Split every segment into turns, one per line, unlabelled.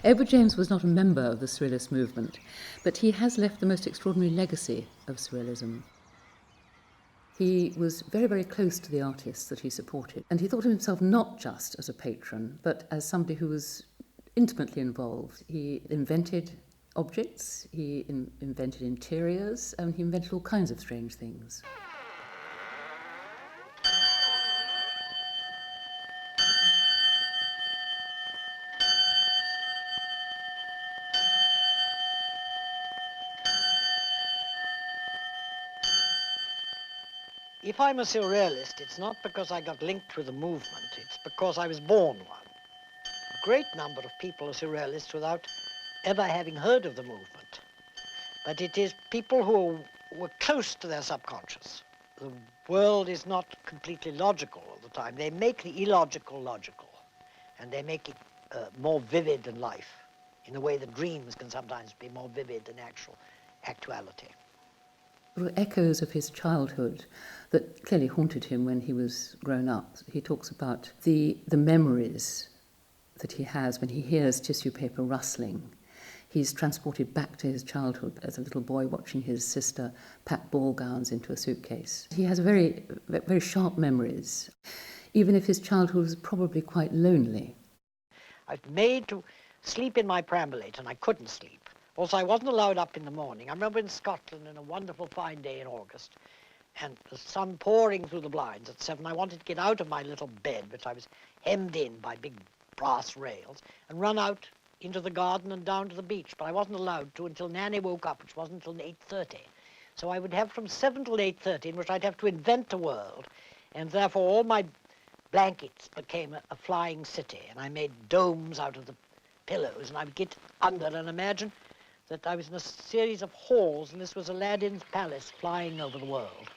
Edward James was not a member of the Surrealist movement, but he has left the most extraordinary legacy of Surrealism. He was very, very close to the artists that he supported, and he thought of himself not just as a patron, but as somebody who was intimately involved. He invented objects, he invented interiors, and he invented all kinds of strange things.
If I'm a surrealist, it's not because I got linked with a movement, it's because I was born one. A great number of people are surrealists without ever having heard of the movement. But it is people who were close to their subconscious. The world is not completely logical all the time. They make the illogical logical, and they make it more vivid than life, in a way that dreams can sometimes be more vivid than actuality.
There were echoes of his childhood that clearly haunted him when he was grown up. He talks about the memories that he has when he hears tissue paper rustling. He's transported back to his childhood as a little boy watching his sister pack ball gowns into a suitcase. He has very, very sharp memories, even if his childhood was probably quite lonely.
I was made to sleep in my perambulator, and I couldn't sleep. Also, I wasn't allowed up in the morning. I remember in Scotland on a wonderful fine day in August, and the sun pouring through the blinds at 7. I wanted to get out of my little bed, which I was hemmed in by big brass rails, and run out into the garden and down to the beach. But I wasn't allowed to until Nanny woke up, which wasn't until 8:30. So I would have from 7 till 8:30, in which I'd have to invent a world, and therefore all my blankets became a flying city, and I made domes out of the pillows, and I would get under and imagine that I was in a series of halls, and this was Aladdin's palace flying over the world.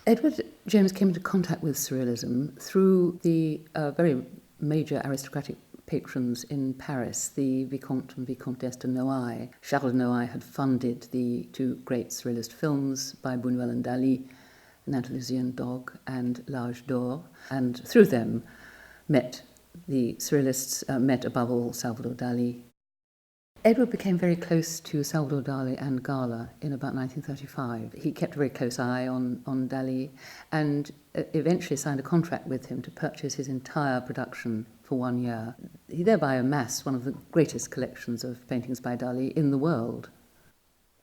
Edward James came into contact with Surrealism through the very major aristocratic patrons in Paris, the Vicomte and Vicomtesse de Noailles. Charles de Noailles had funded the two great Surrealist films by Buñuel and Dali, An Andalusian Dog and L'Âge d'Or, and through them the Surrealists met above all Salvador Dali. Edward became very close to Salvador Dali and Gala in about 1935. He kept a very close eye on Dali and eventually signed a contract with him to purchase his entire production for 1 year. He thereby amassed one of the greatest collections of paintings by Dali in the world.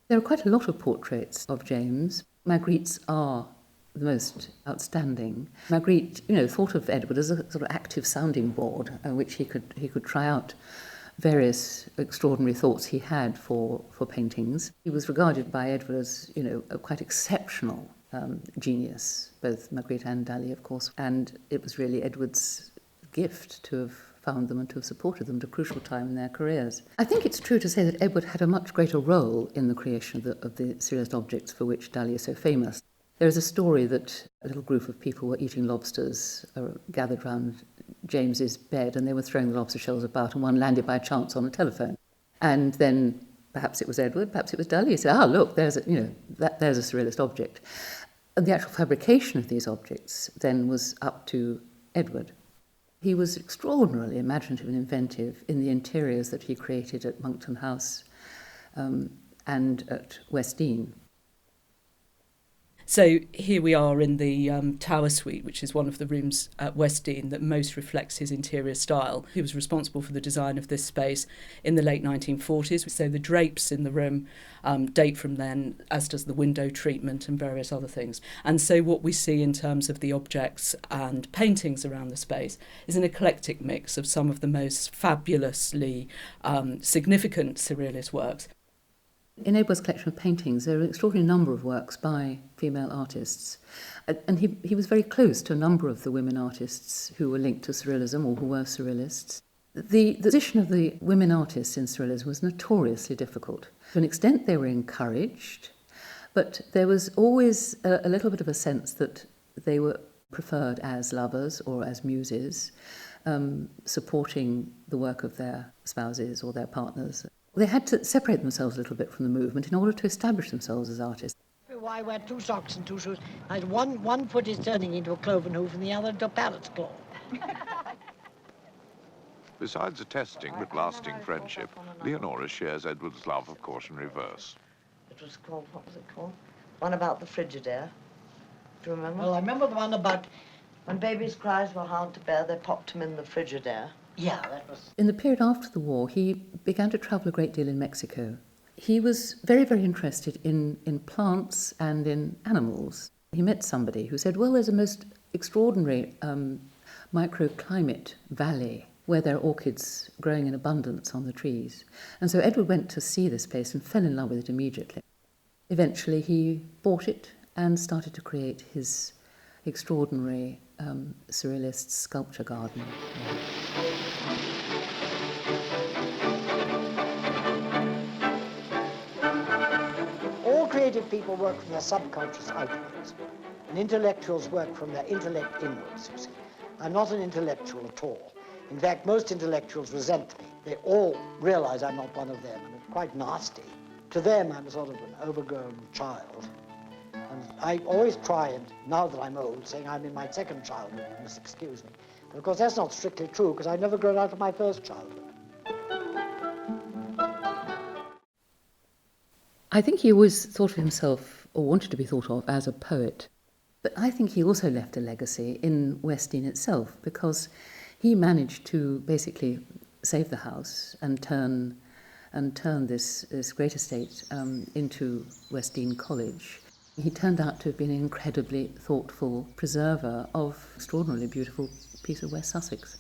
There are quite a lot of portraits of James. Magritte's are the most outstanding. Magritte, thought of Edward as a sort of active sounding board on which he could try out various extraordinary thoughts he had for paintings. He was regarded by Edward as, a quite exceptional genius, both Magritte and Dali, of course, and it was really Edward's gift to have found them and to have supported them at a crucial time in their careers. I think it's true to say that Edward had a much greater role in the creation of the Surrealist objects for which Dali is so famous. There is a story that a little group of people were eating lobsters, gathered round James's bed, and they were throwing the lobster shells about, and one landed by chance on a telephone. And then perhaps it was Edward, perhaps it was Dali. He said, look, there's a Surrealist object. And the actual fabrication of these objects then was up to Edward. He was extraordinarily imaginative and inventive in the interiors that he created at Monckton House and at West Dean.
So here we are in the Tower Suite, which is one of the rooms at West Dean that most reflects his interior style. He was responsible for the design of this space in the late 1940s. So the drapes in the room date from then, as does the window treatment and various other things. And so what we see in terms of the objects and paintings around the space is an eclectic mix of some of the most fabulously significant Surrealist works.
In Edward's collection of paintings, there are an extraordinary number of works by female artists. And he was very close to a number of the women artists who were linked to Surrealism or who were Surrealists. The position of the women artists in Surrealism was notoriously difficult. To an extent, they were encouraged, but there was always a little bit of a sense that they were preferred as lovers or as muses, supporting the work of their spouses or their partners. They had to separate themselves a little bit from the movement in order to establish themselves as artists.
I wear 2 socks and 2 shoes. One foot is turning into a cloven hoof and the other into a parrot's claw.
Besides attesting but lasting friendship, Leonora shares Edward's love of cautionary verse.
It was called, what was it called? One about the Frigidaire. Do you remember?
Well, I remember the one about...
When baby's cries were hard to bear, they popped him in the Frigidaire.
Yeah, that was...
In the period after the war, he began to travel a great deal in Mexico. He was very, very interested in plants and in animals. He met somebody who said, well, there's a most extraordinary microclimate valley where there are orchids growing in abundance on the trees. And so Edward went to see this place and fell in love with it immediately. Eventually he bought it and started to create his extraordinary Surrealist sculpture garden.
All creative people work from their subconscious outwards, and intellectuals work from their intellect inwards, you see. I'm not an intellectual at all. In fact, most intellectuals resent me. They all realize I'm not one of them, and it's quite nasty. To them, I'm sort of an overgrown child. And I always try, and now that I'm old, saying I'm in my second childhood, you must excuse me. But of course, that's not strictly true, because I've never grown out of my first childhood.
I think he always thought of himself, or wanted to be thought of, as a poet. But I think he also left a legacy in Westdean itself, because he managed to basically save the house and turn this great estate into Westdean College. He turned out to have been an incredibly thoughtful preserver of extraordinarily beautiful piece of West Sussex.